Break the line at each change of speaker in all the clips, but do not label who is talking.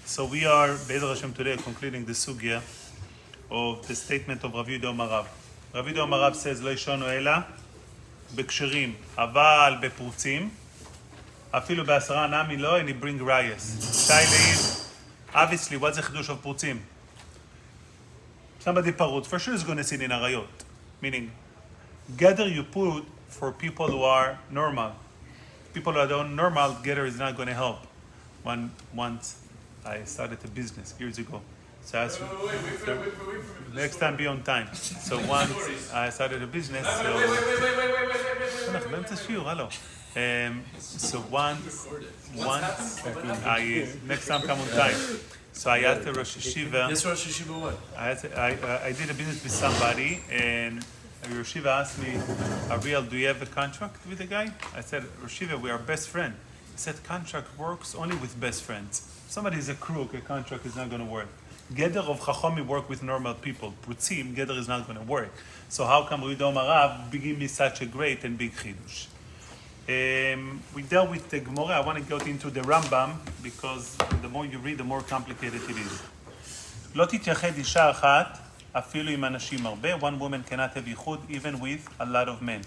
So we are, Be'ezrat Hashem, today concluding the sugya of the statement of Rav Yehuda Amarav. Rav Yehuda Amarav says, לא ישנו אלא בכשרים, אבל בפרוצים, אפילו בעשרה אנמי לא, and he bring rayas. Obviously, what's the chidush of פרוצים? Somebody parut, for sure is going to sin in arayot. Meaning, gather you put for people who are normal. People who are not normal, gather is not going to help. Once I started a business years ago. So I asked, next time be on time. So once I started a business, so once I next time come on time. So I asked the Rosh Hashiva.
Yes, Rosh Hashiva what?
I did a business with somebody, and Rosh Hashiva asked me, Ariel, do you have a contract with the guy? I said, Rosh Hashiva, we are best friends. He said, contract works only with best friends. If somebody is a crook, a contract is not going to work. Gather of Chachami work with normal people. Prutzim, gather is not going to work. So how come Rav Yehuda Amarav begin me such a great and big chidush? We dealt with the Gemara. I want to go into the Rambam because the more you read, the more complicated it is. לא תתייחד אישה אחת אפילו עם אנשים הרבה. One woman cannot have ייחוד even with a lot of men.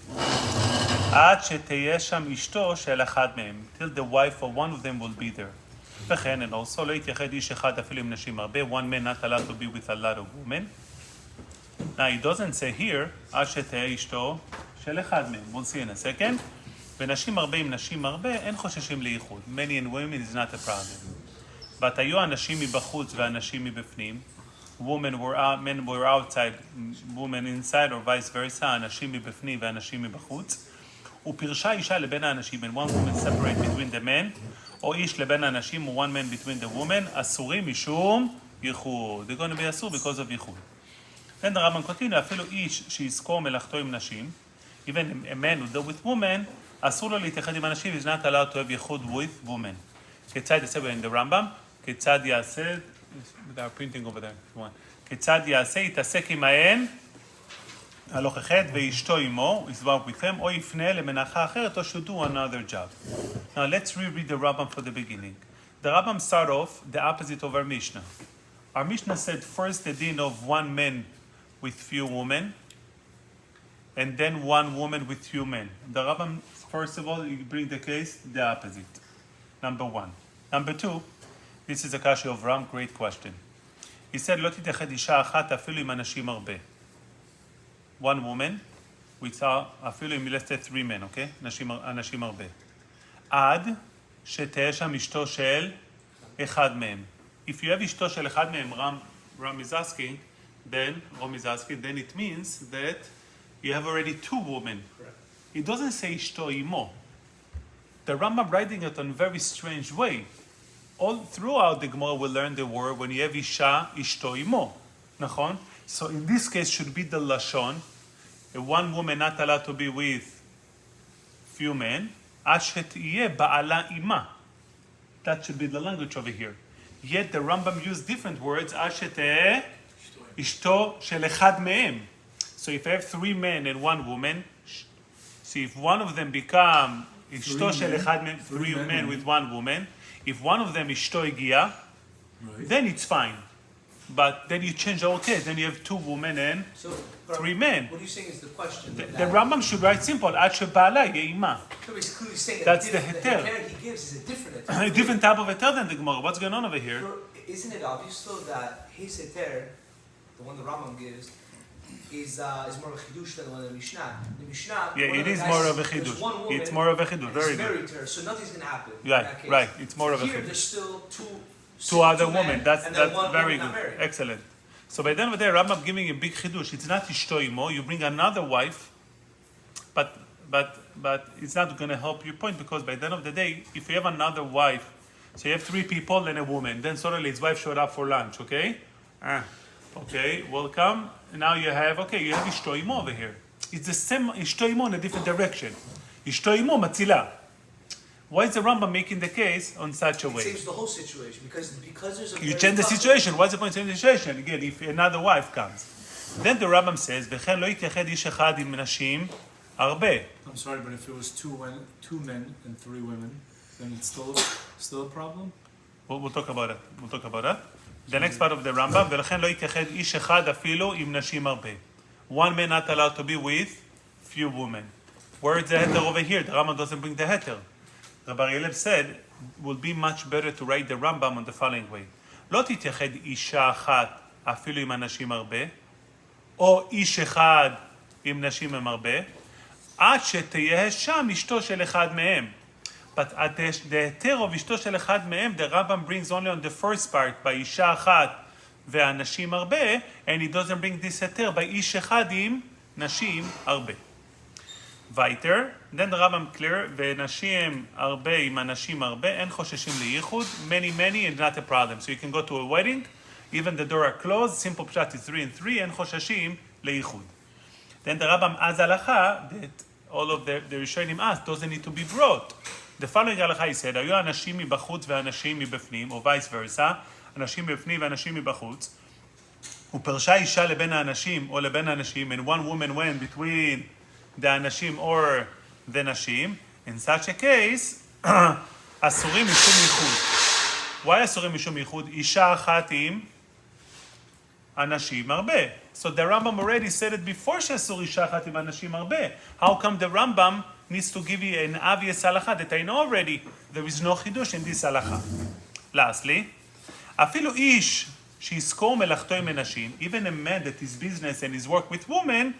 עד שתהיה שם אשתו של אחד מהם. Till the wife of one of them will be there. וכן, and also לא יתייחד איש אחד אפילו עם נשים הרבה. One man not allowed to be with a lot of women. Now it doesn't say here עד שתהיה אשתו של אחד מהם. We'll see in a second. ונשים הרבה עם נשים הרבה אין חוששים לייחוד. Many and women is not a problem. But היו אנשים מבחוץ ואנשים מבפנים. Men were outside, women inside, or vice versa, אנשים מבפנים ואנשים מבחוץ. ופרשה אישה לבין האנשים, and one woman separate between the men, או איש לבין האנשים, or one man between the women, אסורים משום ייחוד. They're going to be אסור because of ייחוד. Then the Rambam continue, אפילו איש שיזכור מלאכתו עם נשים, even a man who deal with women, אסור לו להתייחד עם אנשים, is not allowed to have ייחוד with women. כיצד יעשה in the Rambam, כיצד יעשה, they are printing over there, if you want. כיצד יעשה, יתעסק עמהן, הלוך אחד, ואשתו עמו, יסבר with them, או יפנה למנחה אחרת, or should do another job. Now let's reread the Rambam for the beginning. The Rambam start off the opposite of our Mishnah. Our Mishnah said first the din of one man with few women, and then one woman with few men. The Rambam, first of all, you bring the case, the opposite. Number one. Number two, this is a kasha of Ram, great question. He said, לא תתייחד אישה אחת אפילו עם אנשים הרבה. One woman, אפילו עם, let's say 3 men, okay? אנשים הרבה. עד שתהיה שם אשתו של אחד מהם. If you have אשתו של אחד מהם, Ram is asking, then it means that you have already 2 women. Correct. It doesn't say אשתו עמו. The Rambam writing it in a very strange way. All throughout the Gemara we learn the word when you have isha, ishto imo. Nachon? So in this case should be the lashon. One woman not allowed to be with few men. Ashet iye ba'ala ima. That should be the language over here. Yet the Rambam used different words. Ashet ishto shel echad mehem. So if I have 3 men and 1 woman, see if one of them become ishto shel echad mehem, 3 men with 1 woman. If one of them is ishto egia, then it's fine. But then you change the whole case. Then you have 2 women and 3 men.
What are you saying is the question?
The Rambam should write simple. Ad sheba'ala ye'ima.
So he's clearly saying
that's
the
heter.
heter he gives is a different heter.
A different type of heter than the Gemara. What's going on over here?
Isn't it obvious though that his heter, the one the Rambam gives, is more of a chidush than the one in the Mishnah. The Mishnah,
yeah, it is more of a chidush. It's more of a chidush. Very good.
Her, so nothing's going to happen.
Right. It's more of a chidush.
Here, there's still
2 other women. That's very good.
Married.
Excellent. So by the end of the day, Rambam giving a big chidush. It's not ishto imo. You bring another wife, but it's not going to help your point because by the end of the day, if you have another wife, so you have 3 people and a woman, then suddenly his wife showed up for lunch. Okay. Okay, welcome. Now you have Ishto Imo over here. It's the same Ishto Imo in a different direction. Ishto Imo Matzila. Why is the Rambam making the case on such a way?
It saves the whole situation because there's a...
You change the situation. What's the point of changing the situation? Again, if another wife comes. Then the Rambam says, וכן לא יתייחד איש אחד עם נשים הרבה.
I'm sorry, but if it was 2 men and 3 women, then it's still a problem?
We'll talk about it. The next part of the Rambam, ולכן לא יתייחד איש אחד אפילו עם נשים הרבה. One man not allowed to be with few women. Where is the heter over here? The Rambam doesn't bring the heter. Rabbi Yeleb said, it would be much better to write the Rambam on the following way. לא תתייחד אישה אחת אפילו עם אנשים הרבה, או איש אחד עם נשים הם הרבה, עד שתהיה שם אשתו של אחד מהם. But at the heter of אשתו של אחד מהם, the Rambam brings only on the first part, באישה אחת והנשים הרבה, and he doesn't bring this heter by איש אחד עם נשים הרבה. Weiter, then the Rambam clear, ונשים הרבה עם אנשים הרבה, אין חוששים לייחוד, many is not a problem. So you can go to a wedding, even the door are closed, simple pshat is 3 and 3, אין חוששים לייחוד. Then the Rambam adds halacha that all of the Rishonim asked doesn't need to be brought. The following halacha he said, היו אנשים מבחוץ ואנשים מבפנים, או vice versa, אנשים מבפנים ואנשים מבחוץ, ופרשה אישה לבין האנשים או לבין האנשים, and one woman went between the אנשים or the נשים, in such a case, אסורים משום ייחוד. Why אסורים משום ייחוד? אישה אחת עם אנשים הרבה. So the Rambam already said it before שאסור אישה אחת עם אנשים הרבה. How come the Rambam needs to give you an obvious halacha that I know already? There is no חידוש in this halacha. Lastly, אפילו איש שיזכור מלאכתו עם אנשים, even a man that his business and his work with women,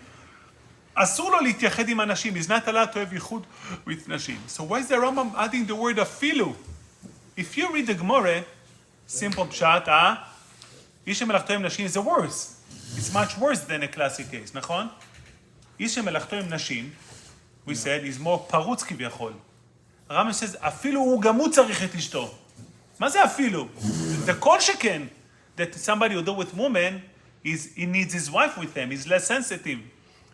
אסור לו להתייחד עם אנשים. He's not allowed to have ייחוד with נשים. So why is the Rambam adding the word אפילו? If you read the Gemara, simple pshat, איש שמלאכתו עם נשים is a worse. It's much worse than a classic case, נכון? איש שמלאכתו עם נשים, we said, is more פרוץ כביכול. הרמב"ם says, אפילו הוא גם הוא צריך את אשתו. מה זה אפילו? זה כל שכן, that somebody who do with women, he needs his wife with him, he's less sensitive.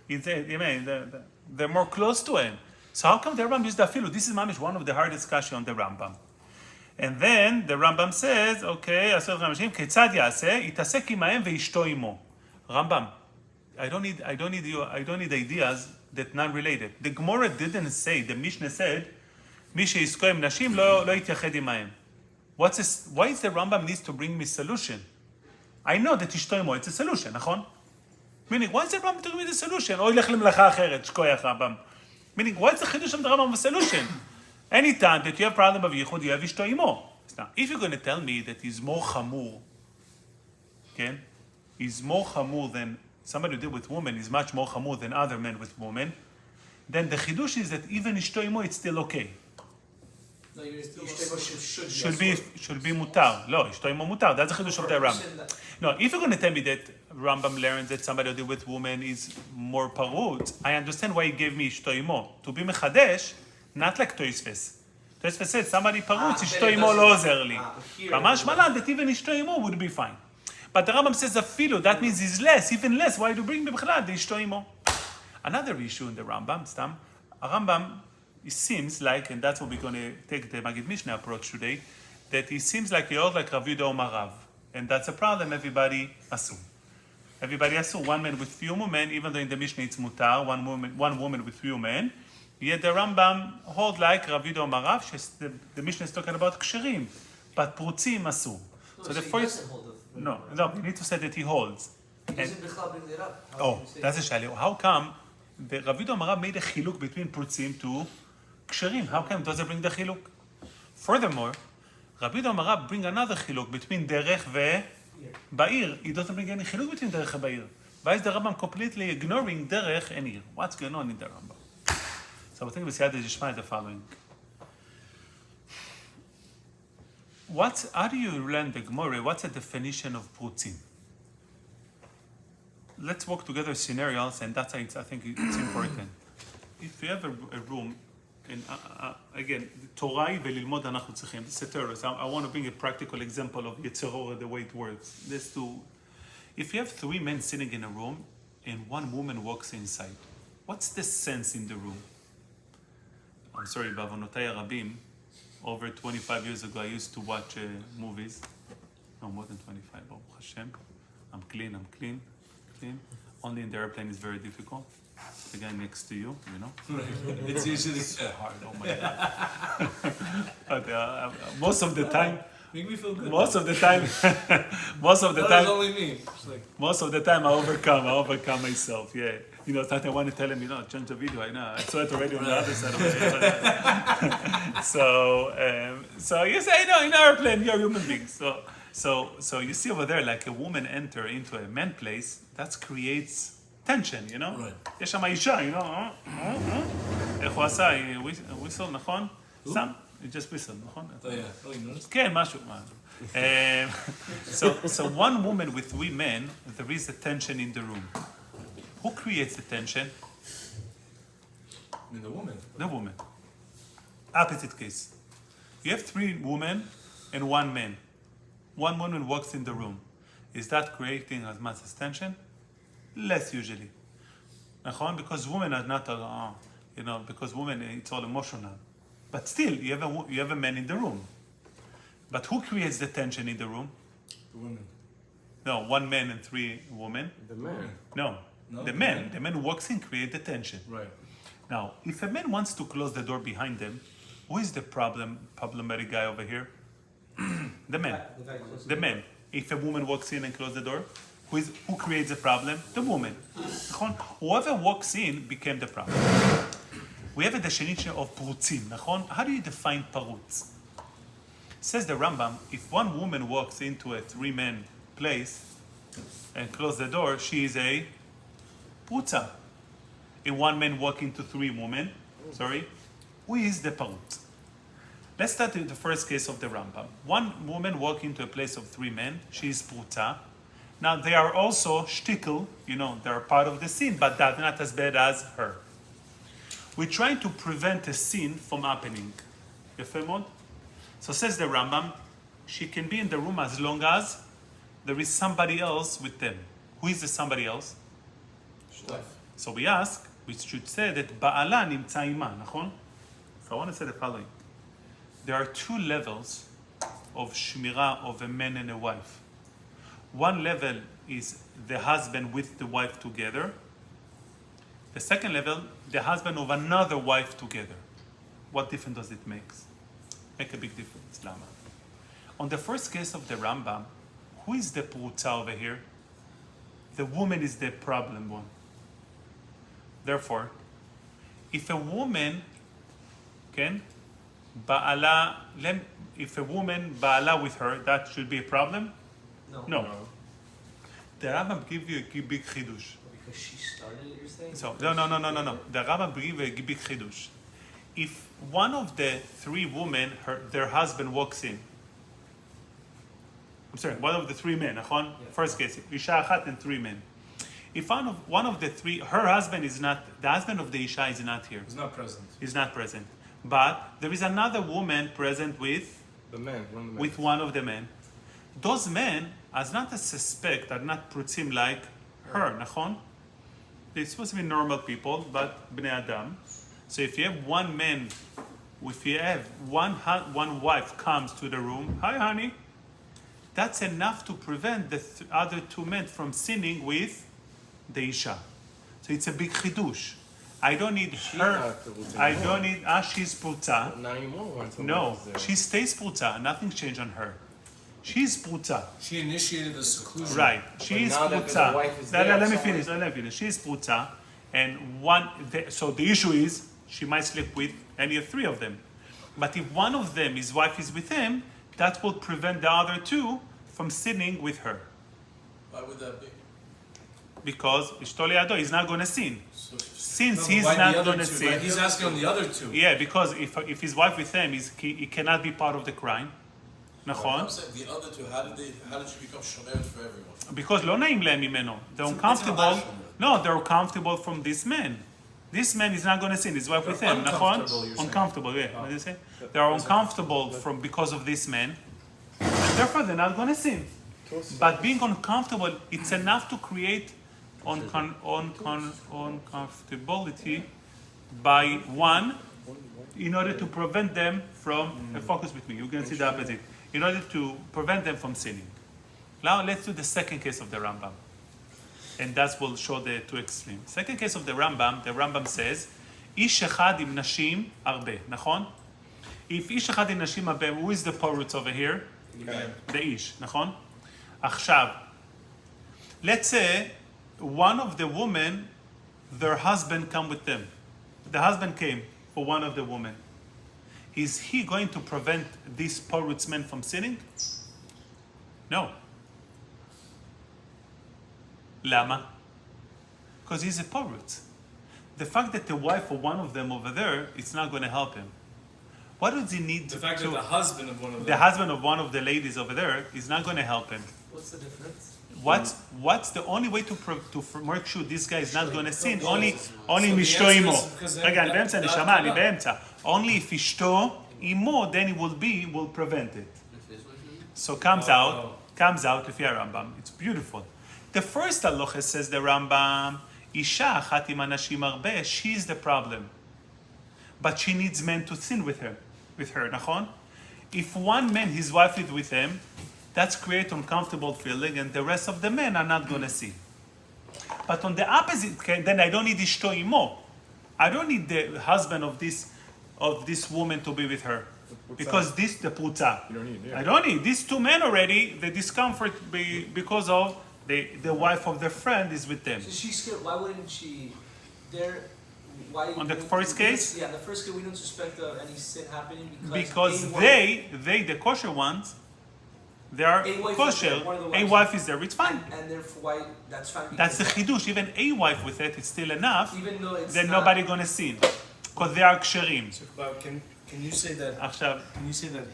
They're more close to him. So how come the Rambam used אפילו? This is mamish one of the hardest question on the Rambam. And then the Rambam says, okay, כיצד יעשה? יתעסק עמהם ואשתו עמו. Rambam, I don't need ideas that non-related. The Gemara didn't say, the Mishnah said, מי שיזכו עם נשים לא יתייחד עמהם. Why is the Rambam needs to bring me solution? I know that אשתו עמו, it's a solution, נכון? Meaning, why is the Rambam to give me the solution? או ילך למלאכה אחרת, שכוח רמב"ם. Meaning, why is the חידוש of the Rambam a solution? Anytime that you have problem of ייחוד, you have אשתו עמו. Now, if you're going to tell me that he's more חמור, okay? He's more חמור than somebody who did with women is much more חמור than other men with women, then the חידוש is that even אשתו עמו, it's still okay.
No,
should be מותר. לא, אשתו עמו מותר. That's the חידוש of the Rambam. No, if you're going to tell me that Rambam learns that somebody who did with women is more פרוץ, I understand why he gave me אשתו עמו. To be מחדש, not like תוספס. תוספס said, somebody פרוץ, אשתו עמו לא עוזר לי. ממש מלן, that even אשתו עמו would be fine. But the Rambam says אפילו, that means he's less, even less. Why do you bring me בכלל? the אשתו עמו. Another issue in the Rambam, סתם, הרמב"ם, it seems like, and that's what we're going to take the Magid Mishnah approach today, that it seems like he holds like Rav Yehuda Omar Rav. And that's a problem, everybody assume. Everybody assume one man with few women, even though in the Mishnah it's mutar, one woman with few men. Yet the Rambam hold like Rav Yehuda Omar Rav, the Mishnah is talking about ksherim, but prutzim asur.
So the first...
No, we need to say that he holds.
He doesn't bring it up.
That's a shali. How come the Rav Yehuda Omar Rav made a chiluk between prutzim to ksherim? How come it doesn't bring the chiluk? Furthermore, Rabbi Yehuda Omar Rav bring another chiluk between derech ve'ba'ir. He doesn't bring any chiluk between derech and ba'ir. Why is the Rambam completely ignoring derech and ir? What's going on in the Rambam? So I think we see the following. How do you learn the Gemara? What's the definition of prutzim? Let's walk together scenarios, and that's I think it's important. If you have a room, and again, Torah וללמוד אנחנו צריכים. This is a terrorist. I want to bring a practical example of Yetzirah, the way it works. If you have 3 men sitting in a room, and 1 woman walks inside, what's the sense in the room? I'm sorry, בעוונותיי הרבים, over 25 years ago, I used to watch movies. No, more than 25, Baruch Hashem. I'm clean. Only in the airplane is very difficult. The guy next to you, you know? It's usually so hard, oh my God. But most of the time,
Make me feel good.
most of the time, most of the
That
time,
was only me. It's like,
most of the time I overcome myself. Yeah, you know, sometimes I want to tell him, change the video. I know, I saw it already on the other side of the so you say, in our plane, you're human beings. So you see over there, like a woman enter into a man place, that creates tension,
Right.
יש שם אישה, איך הוא עשה? whistle, נכון? שם, he just whistle, נכון?
oh yeah. Oh, you noticed?
כן, משהו. So one woman with 3 men, there is a tension in the room. Who creates the tension?
I mean, the woman.
The woman. Opposite case. You have 3 women and 1 man. 1 woman walks in the room. Is that creating as much as tension? Less usually. נכון? Because women are not, because women, it's all emotional. But still, you have a man in the room. But who creates the tension in the room?
The woman.
No, 1 man and 3 women.
The man.
No,
No,
the
the
man.
man.
The man who walks in creates the tension.
Right.
Now, if a man wants to close the door behind them, who is the problematic guy over here? The man.
The guy close to
The man. If a woman walks in and closes the door, who creates the problem? The woman. נכון? Whoever walks in became the problem. We have a definition of פרוצים, נכון? How do you define פרוץ? Says the Rambam, if one woman walks into a 3-man place and close the door, she is a פרוצה. If 1 man walk into 3 women, who is the parut? Let's start with the first case of the Rambam. 1 woman walk into a place of 3 men, she is pruta. Now they are also shtickle, they are part of the sin, but they're not as bad as her. We're trying to prevent a sin from happening. יפה מאוד? So says the Rambam, she can be in the room as long as there is somebody else with them. Who is the somebody else?
Wife.
So we should say that בעלה נמצא עימה, נכון? So I want to say the following. There are 2 levels of shmirah of a man and a wife. One level is the husband with the wife together. The second level, the husband of another wife together. What difference does it make? Make a big difference, lama. On the first case of the Rambam, who is the pruta over here? The woman is the problem one. Therefore, if a woman if a woman ba'ala with her, that should be a problem? No. The Rambam gives you a big chidush.
Because she started it, you're saying?
So, no. The Rambam gives a big chidush. If one of the 3 women, their husband walks in, one of the 3 men, נכון?
Yeah.
First case, Isha achat and 3 men. If one of the 3, her husband is not, the husband of the Isha is not here.
He's not present.
Is not present. But there is another woman present with
The man. One of the men.
with one of the men. Those men are not a suspect, are not prutzim like her, נכון? They're supposed to be normal people, but bnei adam. So if you have 1 man, if you have one wife comes to the room, hi honey, that's enough to prevent the other 2 men from sinning with the Isha. So it's a big chidush. I don't need
She's
her.
not the pruta
I
anymore.
don't need, she's pruta.
Not anymore. Until
No,
Wednesday.
she stays pruta. Nothing changed on her. She's pruta.
She initiated the seclusion.
Right. She's
now that the
pruta.
wife is
Let
there,
me
so-
finish. She's pruta. And so the issue is she might sleep with any of 3 of them. But if one of them, his wife is with him, that will prevent the other 2 from sinning with her.
Why would that be?
Because Ishtoli Ado is not going to sin. Since
No,
he's
why the
not
other
going to
2?
sin.
Right? He's asking on the other 2.
Yeah, because if his wife with him, he cannot be part of the crime. נכון?
I'm saying the other 2, how did she become shomeret for everyone?
Because לא נעים להם ממנו. They're uncomfortable. No, they're uncomfortable from this man. This man is not going to sin. His wife with him, נכון?
uncomfortable, you're saying.
Uncomfortable, yeah. What did you say? They are uncomfortable because of this man. And therefore, they're not going to sin. But being uncomfortable, it's enough to create uncomfortability by 1 in order to prevent them from, focus with me, you're going to see the opposite. In order to prevent them from sinning. Now let's do the second case of the Rambam. And that will show the 2 extremes. Second case of the Rambam says, איש אחד עם נשים הרבה, נכון? If איש אחד עם נשים הרבה, who is the porut over here? the ish, נכון? עכשיו, let's say one of the women, their husband come with them. The husband came for one of the women. Is he going to prevent this porutz man from sinning? No. Lama? Because he's a porutz. The fact that the wife of one of them over there, it's not going to help him. What does he need
The fact
to...
that the husband of one of them.
The husband of one of the ladies over there is not going to help him.
What's the difference?
What's the only way to make sure this guy is not going to sin? Only
the
אשתו
answer
עמו.
is because then
רגע, אני
that-
באמצע,
that
נשמה, אני
cannot.
באמצע. Only if אשתו עמו, then it will prevent it. So comes out, לפי הרמב"ם. It's beautiful. The first halacha says the Rambam, אישה אחת עם אנשים הרבה, she's the problem. But she needs men to sin with her, נכון? If one man, his wife is with him, that's create uncomfortable feeling, and the rest of the men are not going to see. But on the opposite case, then I don't need אשתו עמו. I don't need the husband of this woman to be with her. Because this, the putza.
You don't need, yeah.
I don't need. These two men already, the discomfort because of the wife of their friend is with them.
So she's scared. Why wouldn't she? There. Why?
On the
we-
first
we don't-
case?
Yeah, the first case we don't suspect any sin happening
Because
a wife-
they, the kosher ones, they are
A wife is
kosher.
there, one of the
A
wives.
wife is there, it's fine.
and therefore why that's fine.
That's the
because
chidush. Even a wife with it, it's still enough.
even though it's
Then
not,
nobody gonna sin. Because they are ksherim.
But can you say that?
עכשיו,
Can you say that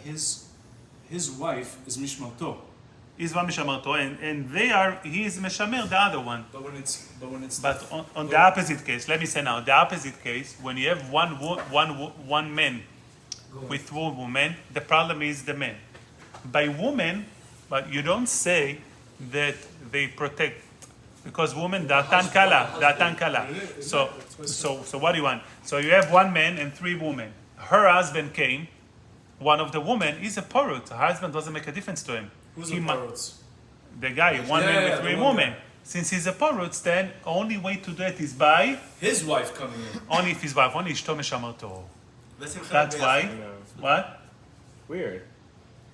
his wife is mishmarto?
Izva mishamarto, and he is meshamer the other one.
But when it's
But on the opposite case, let me say now, the opposite case, when you have one man with one woman, the problem is the man. By woman, but you don't say that they protect, because women, datan kala. So what do you want? So you have one man and three women. Her husband came, one of the women is a porut. Her husband doesn't make a difference to him.
who's
He
the
ma-
parrots?
The guy, one
Yeah,
man
yeah,
with
the
three
one
women.
guy.
Since he's a porut, then only way to do it is by
His wife coming in.
only if his wife, only אשתו משמרתו.
Let's say
That's why.
I know.
What?
Weird.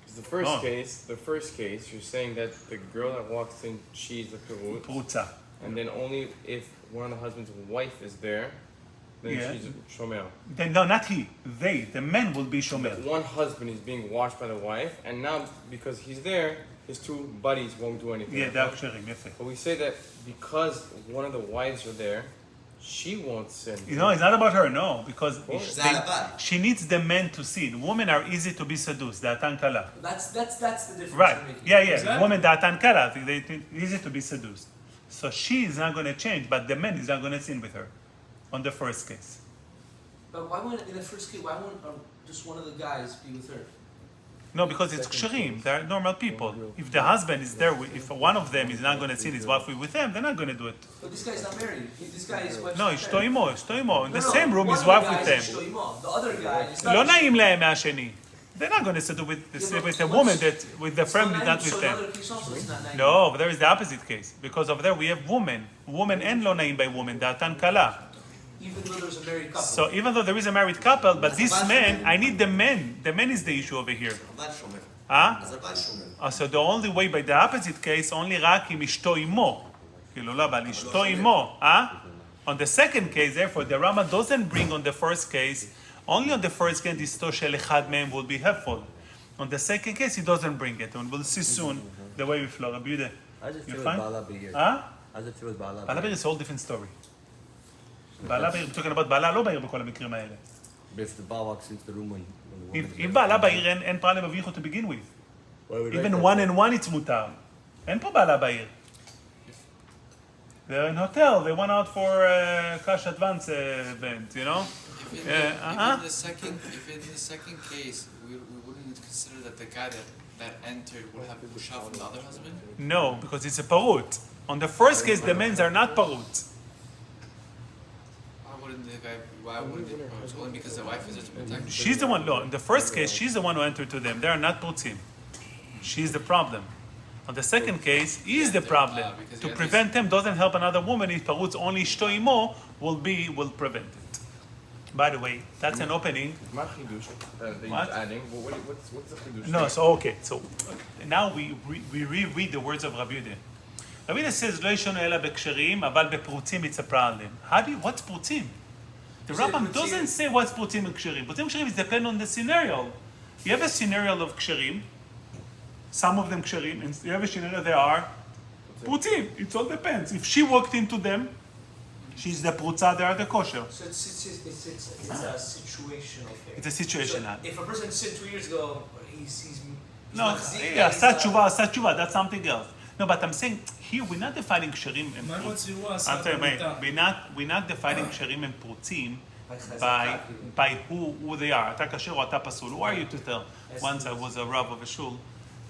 Because the first case, you're saying that the girl that walks in, she's the perut,
פרוצה.
and then only if one of the husband's wife is there, then
Yeah.
she's shomer.
Then no, not he. They, the men will be shomer.
One husband is being watched by the wife, and now because he's there, his two buddies won't do anything.
Yeah, זה הכשרים, יפה.
But we say that because one of the wives are there, she won't sin.
You know, it's not about her, no, because
זה על הבעל.
she needs the men to sin. Women are easy to be seduced, דעתן קלה.
that's the difference.
Right.
you're making.
Yeah.
Exactly.
Women דעתן קלה, they easy to be seduced. So she is not going to change, but the man is not going to sin with her on the first case.
But why wouldn't in the first case? Why wouldn't just one of the guys be with her?
No, because it's ksherim. They're normal people. If the husband is there, if one of them is not going to sin his wife with them, they're not going to do it.
But this guy's not married. This guy is wife.
No, אשתו עמו, אשתו עמו. In the
No,
same room,
one
his
of the
wife
guys
with them.
is אשתו עמו. The other guy is not.
לא נעים להם מהשני. They're not going to settle with a woman that with the friend is not with
So
them.
another case also is not nice.
No, but there is the opposite case. Because over there we have woman. Woman and לא נעים by woman. דעתן קלה.
Even though there's a married couple.
So even though there is a married couple, but this man, I need the man. The man is the issue over here.
הבעל שומר.
Huh?
אז הבעל שומר.
So the only way by the opposite case, only רק עם אשתו עמו. כאילו לא, אבל אשתו עמו. On the second case, therefore, the Rama doesn't bring on the first case, only on the first case, אשתו של אחד מהם will be helpful. On the second case, he doesn't bring it. And we'll see soon the way we flow. Rabbi Yehuda,
How's it
you
feel with
fine?
Bala Be'ir?
Huh?
How's it feel with Bala
בעלה בעיר is a whole different story. בעלה בעיר, talking about בעלה לא בעיר בכל המקרים האלה.
But if the Baal walks into the room when the woman is
אם
there,
בעלה בעיר אין problem אביחו to begin with.
why would
Even
write
one
that?
and one it's מותר. אין פה בעלה בעיר. They're in hotel, they went out for cash advance event, you know?
If in the second case, we wouldn't consider that the guy that entered would have pushed out from the other husband?
No, because it's a parut. On the first case, the men are not parut.
Why wouldn't it? It's only because the wife is there to protect him.
She's the one, no, in the first case, she's the one who entered to them. They are not putzim. She's the problem. On the second case, he is the problem.
because
To
you
prevent him doesn't help another woman. If parut's only ishto imo will prevent it. By the way, that's an opening.
My Kiddushin, that he's
What?
adding. What's the Kiddushin?
No, so okay. So now we reread the words of Rabbi Yehuda. Rabbi Yehuda says, "Lo yishonu ela bekshרים, אבל בפרוצים יצפרה עליהם." What's פרוצים? The Rambam doesn't say what's פרוצים and kshרים. פרוצים and kshרים is depend on the scenario. You have a scenario of kshרים, some of them kshרים, and you have a scenario they are פרוצים. It all depends. If she walked into them, she's the prutza, they are the kosher.
So it's a situational thing.
It's a situation.
So if a person sinned 2 years ago, he's
No,
machzik,
yeah,
he's,
satshuva, that's something else. No, but I'm saying here we're not defining ksherim and
מה הם
prutzim.
הוציאו
I'm
עשרת
sorry, wait,
המיטה?
we're not defining ksherim and prutzim
חזקה, כאילו.
by who they are. אתה kasher or אתה pasul. Who are you to tell? Once I was a rav of a shul,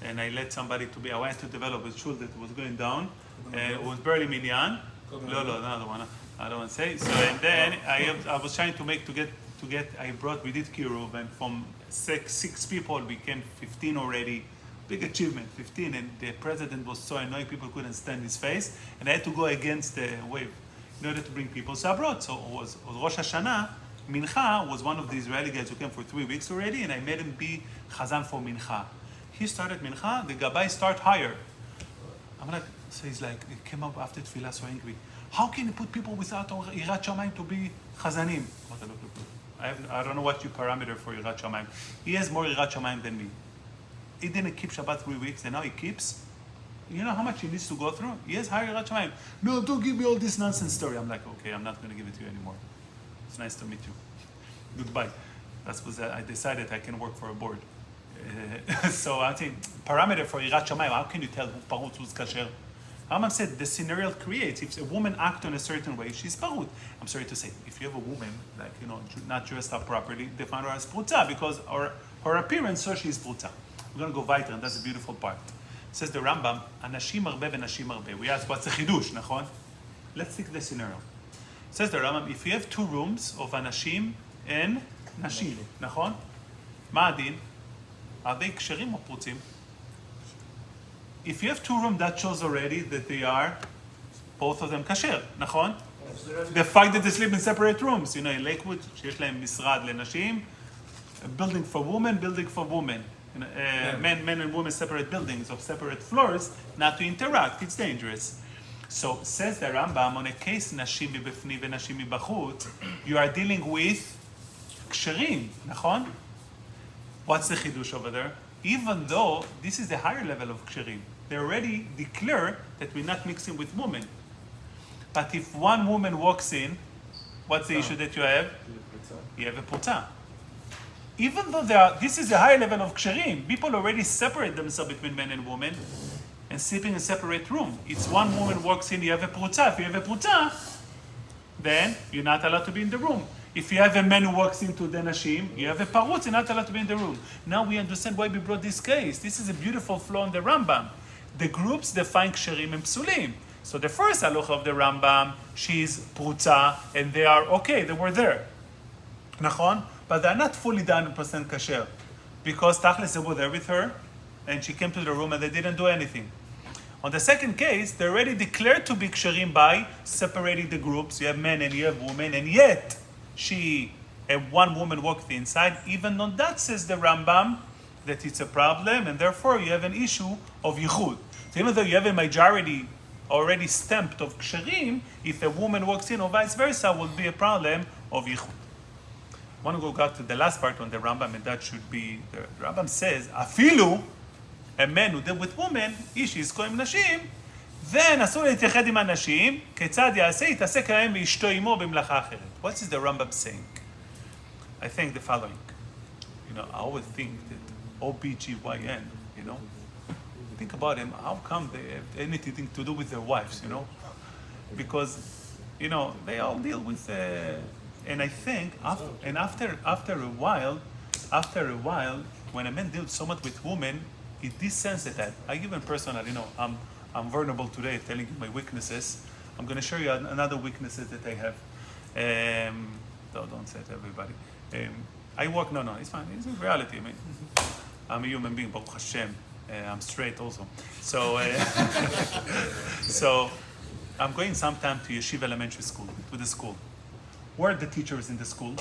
and I led somebody to be. I wanted to develop a shul that was going down, and it was barely minyan. No, another one. I don't want to say. So and then I was trying to get. We did kiruv, and from six people became 15 already. Big achievement, 15, and the president was so annoyed people couldn't stand his face, and I had to go against the wave in order to bring people. So I brought. So it was Rosh Hashanah. Mincha was one of the Israeli guys who came for 3 weeks already, and I made him be Chazan for Mincha. He started Mincha, the Gabbai start higher. I'm like, so he's like, he came up after Tefillah so angry. How can you put people without Yirat Shamayim to be Chazanim? I don't know what your parameter for Yirat Shamayim. He has more Yirat Shamayim than me. He didn't keep Shabbat 3 weeks, and now he keeps. You know how much he needs to go through? He has higher Yirat Shamayim. No, don't give me all this nonsense story. I'm like, okay, I'm not going to give it to you anymore. It's nice to meet you. Goodbye. That's what I decided I can work for a board. So I think parameter for Yirat Shamayim, how can you tell who parut, who's kasher? Rambam said the scenario creates, if a woman acts in a certain way, she's parut. I'm sorry to say, if you have a woman, like, not dressed up properly, they find her as prutza, because her appearance, so she's prutza. We're going to go weiter, and that's a beautiful part. Says the Rambam, anashim arbe v'nashim arbe. We ask, what's the chidush, nachon? Let's take the scenario. Says the Rambam, if you have 2 rooms of anashim and nashim, nachon? Ma adin? Are they ksherim or prutzim? If you have 2 rooms, that shows already that they are both of them kasher, nachon? The fact that they sleep in separate rooms, in Lakewood, שיש להם משרד לנשים, a building for women, building for women. Men and women separate buildings of separate floors, not to interact, it's dangerous. So says the Rambam, on a case nashim מבפנים ונashim מבחוץ, you are dealing with ksherim, nachon? What's the chidush over there? Even though this is the higher level of ksherim, they already declare that we're not mixing with women. But if one woman walks in, what's the issue that you have? You have a putah. Even though this is a higher level of ksherim, people already separate themselves between men and women and sleeping in a separate room. It's one woman walks in, you have a putah. If you have a putah, then you're not allowed to be in the room. If you have a man who walks into the nashim, you have a parutz, you're not allowed to be in the room. Now we understand why we brought this case. This is a beautiful flaw in the Rambam. The groups define ksherim and psulim. So the first halacha of the Rambam, she's prutza, and they are okay, they were there. Nachon? But they're not fully 100% kasher. Because Tachlis, they were there with her, and she came to the room and they didn't do anything. On the second case, they already declared to be ksherim by separating the groups. You have men and you have women, and yet one woman walked inside. Even on that, says the Rambam, that it's a problem, and therefore you have an issue of yichud. So even though you have a majority already stamped of ksherim, if a woman walks in or vice versa, will be a problem of yichud. I want to go back to the last part on the Rambam, and that should be, the Rambam says, afilu, a man who deal with women, איש יזכו עם נשים, then אסור להתייחד עם הנשים, כיצד יעשה, יתעסק להם ואשתו עמו במלאכה אחרת. What is the Rambam saying? I think the following. I always think that OBGYN, think about him, how come they have anything to do with their wives, Because, they all deal with, and I think, after a while, when a man deals so much with women, it desensitizes. I even personally, I'm vulnerable today, telling you my weaknesses. I'm going to show you another weaknesses that I have. Don't say it to everybody. I work, no, it's fine. It's a reality. I mean, I'm a human being, Baruch Hashem. I'm straight also. So, so I'm going sometime to Yeshiva Elementary School, to the school. Where are the teachers in the school?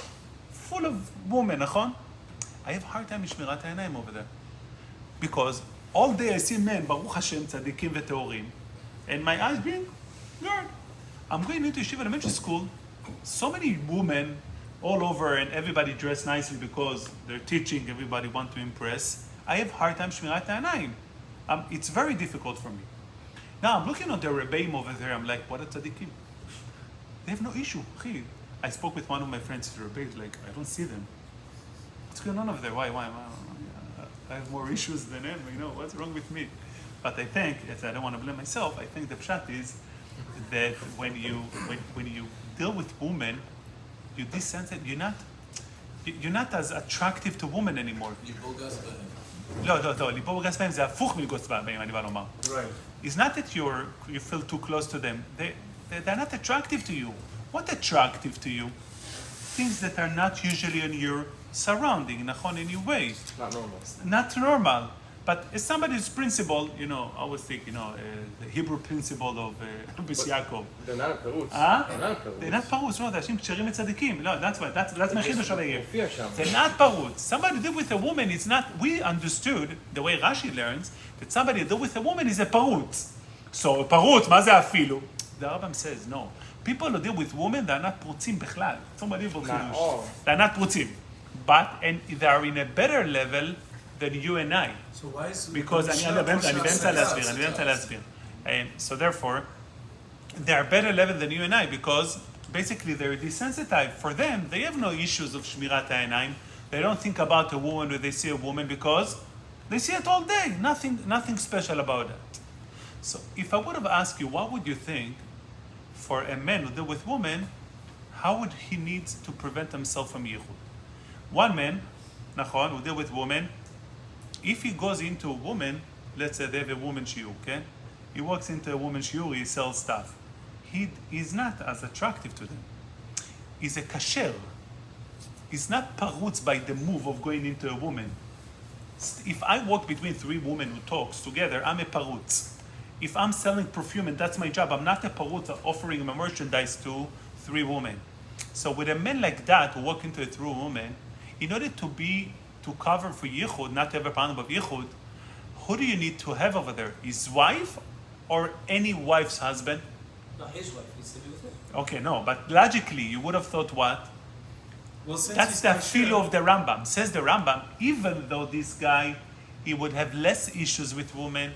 full of women, נכון? I have a hard time with שמירת העיניים over there. Because all day I see men, ברוך השם, צדיקים וטהורים, and my eyes being guard. I'm going into yeshiva elementary school, so many women all over and everybody dressed nicely because they're teaching, everybody want to impress. I have hard time שמירת העיניים. It's very difficult for me. Now I'm looking at the rebbeim over there, I'm like, what a tzaddikim. They have no issue. I spoke with one of my friends, the rebbeim, like, I don't see them. What's going on over there? Why? I have more issues than him, what's wrong with me? But I think, as I don't want to blame myself, I think the pshat is that when you deal with women, you desensitize, you're not as attractive to women anymore.
ליבו גס בהם.
לא, ליבו גס בהם זה הפוך מלגוס בהם, אני בא לומר.
Right.
It's not that you feel too close to them. They're not attractive to you. What attractive to you? Things that are not usually in your surrounding, נכון, in your way.
Not normal.
Not normal. But as somebody's principle, I always think, the Hebrew principle of Rabbi Yaakov.
They're not a perutz.
They're not parutz. No, they're אנשים כשרים וצדיקים. No, that's my חידוש over here.
מופיע שם.
They're not parutz. Somebody deal with a woman, it's not, we understood, the way Rashi learns, that somebody deal with a woman is a parutz. So, parutz, מה זה אפילו? The Rambam says, no. People who deal with women, they're not פרוצים בכלל. It's unbelievable חידוש. They're not פרוצים. And they are in a better level than you and I.
So why is
Because אני באמצע להסביר. So therefore, they are better level than you and I because basically they're desensitized. For them, they have no issues of שמירת העיניים. They don't think about a woman when they see a woman because they see it all day. Nothing special about it. So if I would have asked you, what would you think for a man who deal with women, how would he need to prevent himself from yichud? One man, נכון, who deal with women, if he goes into a woman, let's say they have a woman shiur, okay? He walks into a woman shiur, he sells stuff. He's not as attractive to them. He's a kasher. He's not parutz by the move of going into a woman. If I walk between three women who talks together, I'm a parutz. If I'm selling perfume and that's my job, I'm not a parutz offering my merchandise to three women. So with a man like that who walk into a three woman, in order to cover for yichud, not to have a problem of yichud, who do you need to have over there? His wife or any wife's husband?
No, his wife needs to be with him.
Okay, no, but logically you would have thought what?
Well, since
That's
he's
the
not
feel
sure-
of the Rambam. Says the Rambam, even though this guy, he would have less issues with women,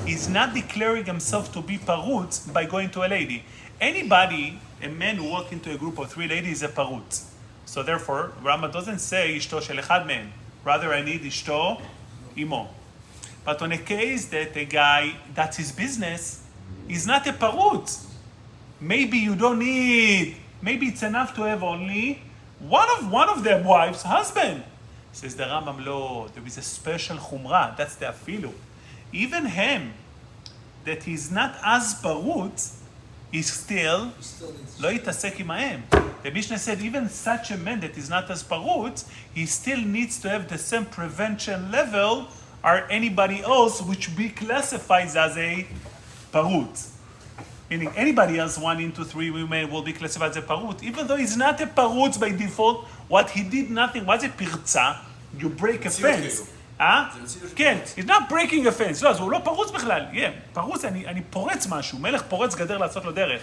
he's not declaring himself to be parutz by going to a lady. Anybody, a man who walk into a group of three ladies is a parutz. So therefore, Rambam doesn't say ishto shel echad mehem. Rather, I need ishto imo. But on a case that a guy, that's his business, is not a parutz. Maybe you don't need, maybe it's enough to have only one of their wives' husband. Says the Rambam, lo, there is a special chumrah, that's the afilu. Even him, that he's not as parutz, is still
He still needs
לא יתעסק עמהם. The Mishnah said even such a man that is not as parutz, he still needs to have the same prevention level or anybody else which be classified as a parutz. Meaning anybody else 1 into 3 women will be classified as a parutz, even though he's not a parutz by default. What he did nothing. What is a פרצה? You break a fence. כן, he's not breaking a fence. לא, אז הוא לא פרוץ בכלל. פרוץ, אני פורץ משהו. מלך פורץ גדר לעשות לו דרך.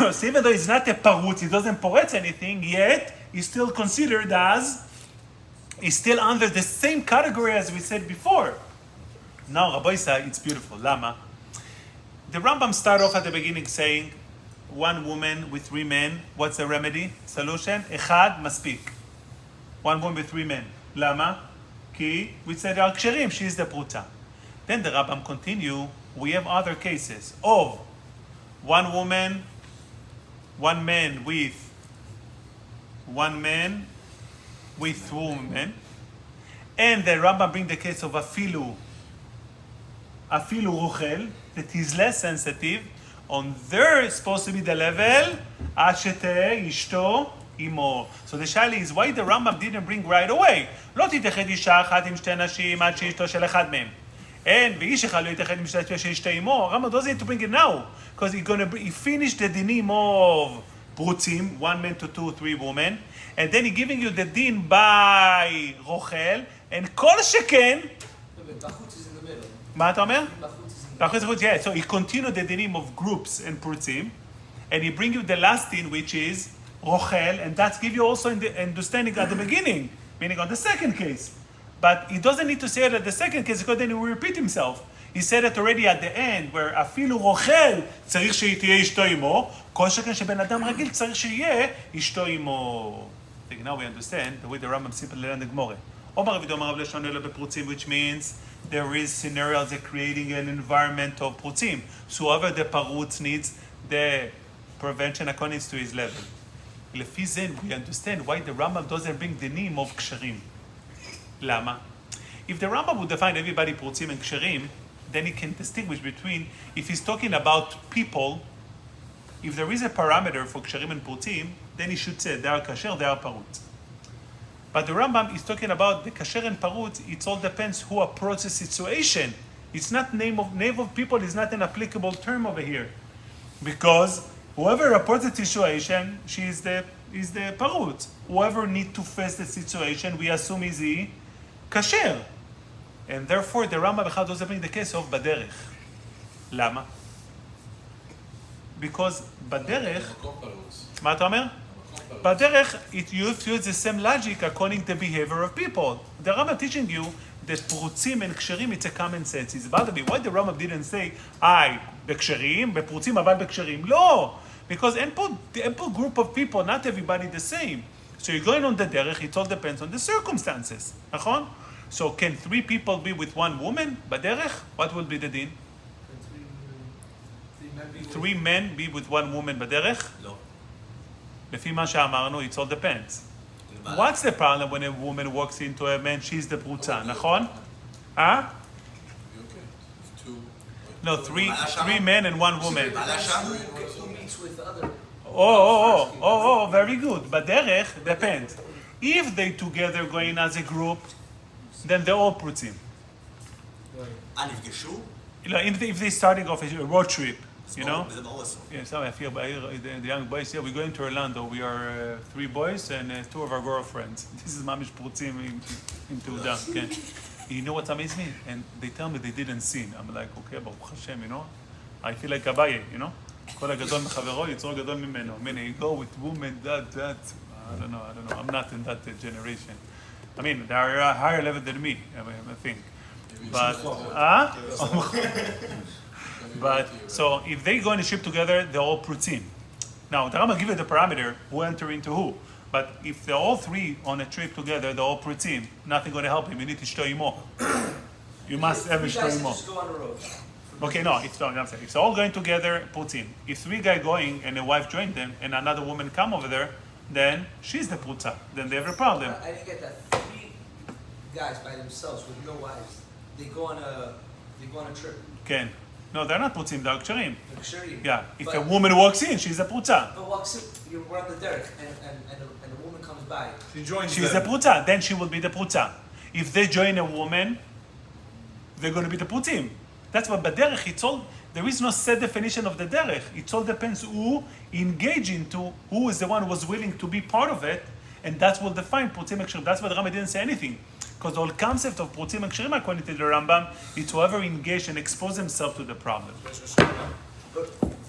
So even though he's not a parutz, he doesn't פורץ anything, yet he's still considered as, he's still under the same category as we said before. Now, Rabbi Isa, it's beautiful. Lama. The Rambam start off at the beginning saying, one woman with 3 men, what's the remedy? Solution? אחד מספיק. One woman with 3 men. Lama? Ki, we said are ksherim, she is the pruta. Then the Rambam continue, we have other cases of one woman, 1 man with 2 women, and the Rambam bring the case of afilu ruchel, that is less sensitive. On there is supposed to be the level ashete ishto imo. So the shaila is why the Rambam didn't bring right away. לא תתאחד אישה אחת עם 2 נשים עד שאשתו של אחד מהם. And ואיש אחד לא יתאחד עם אשתו של אשתו עמו. Rambam doesn't need to bring it now, because he finished the dinim of פרוצים, 1 man to 2, 3 women, and then he giving you the din by רוכל, and כל שכן,
Bachutz is in the middle.
מה אתה אומר?
Bachutz is in the
Yeah, so he continued the dinim of groups and prutzim, and he bring you the last din, which is rochel, and that's give you also in the understanding at the beginning, meaning on the second case. But he doesn't need to say it at the second case because then he will repeat himself. He said it already at the end, where אפילו רוכל צריך שתהיה אשתו עמו, כל שכן שבן אדם רגיל צריך שיהיה אשתו עמו. Now we understand the way the Rambam simply learned the Gemara. Omar Rav Yidom Rav Leshon Elo beprutzim, which means there is scenarios that creating an environment of prutzim. So whoever the parutz needs the prevention according to his level. לפי זה we understand why the Rambam doesn't bring the name of ksherim. למה? If the Rambam would define everybody prutzim and ksherim, then he can distinguish between, if he's talking about people, if there is a parameter for ksherim and prutzim, then he should say they are kasher, they are parutz. But the Rambam is talking about the kasher and parutz. It all depends who approaches the situation. It's not name of people is not an applicable term over here, because whoever approaches the situation, she is the parutz. Whoever need to face the situation, we assume is the kasher, and therefore the Rambam doesn't bring the case of baderech. Lama? Because baderech,
מקום פרוץ.
מה אתה אומר?
מקום פרוץ.
בדרך, you have to use the same logic according to the behavior of people. The Rambam teaching you that פרוצים and כשרים, it's a common sense. It's bothered me. Why the Rambam didn't say, בכשרים, בפרוצים, אבל בכשרים? לא! Because אין פה group of people, not everybody the same. So you're going on the derech, it all depends on the circumstances. נכון? So can 3 people be with 1 woman? בדרך? What will be the din?
middle.
3 men be with 1 woman בדרך?
לא.
לפי מה שאמרנו, it all depends. What's the problem when a woman walks into a man, she's the פרוצה, נכון?
You okay? Two.
No, 3 men and 1 woman.
Who meets with other?
Very good. בדרך, depends. If they together going as a group, then they're all פרוצים.
נפגשו?
If they're starting off a road trip, you know?
זה ברור אסור.
Yeah, so I feel the young boys, yeah, we're going to Orlando. We are 3 boys and 2 of our girlfriends. This is mamish פרוצים עם תעודה, כן. You know what's amazed me? And they tell me they didn't sin. I'm like, okay, Baruch Hashem, you know? I feel like Abaye, you know? כל הגדול מחברו, יצרו גדול ממנו. I mean, you go with women, that. I don't know. I'm not in that generation. I mean, they are a higher level than me, I think. But so if they go on a ship together, they're all prutzim. Now the Rambam give you the parameter who enter into who. But if they're all 3 on a trip together, they're all prutzim. Nothing going to help him. You need to shto imo. You must have a
Three
shto
guys
imo.
just go on the road.
Okay, no, it's not. I'm saying if they're all going together, prutzim. If 3 guys going and a wife joined them and another woman come over there, then she's the prutza. Then they have a problem.
I didn't get that. 3 guys by themselves with no wives. They go on a trip.
כן. No, they're not prutzim. They're ksherim.
Like Shuri.
Yeah. If
But-
a woman walks in, she's a prutza.
But walks in, we're on the derek, and a woman comes by.
She joins
She's
them.
the prutza. Then she will be the prutza. If they join a woman, they're going to be the prutzim. That's what baderech. It's all. There is no set definition of the derech. It all depends who engage into, who is the one who was willing to be part of it, and that will define prutzim and ksherim. That's why the Rambam didn't say anything, because the whole concept of prutzim and ksherim, according to the Rambam, is whoever engage and expose himself to the problem.
But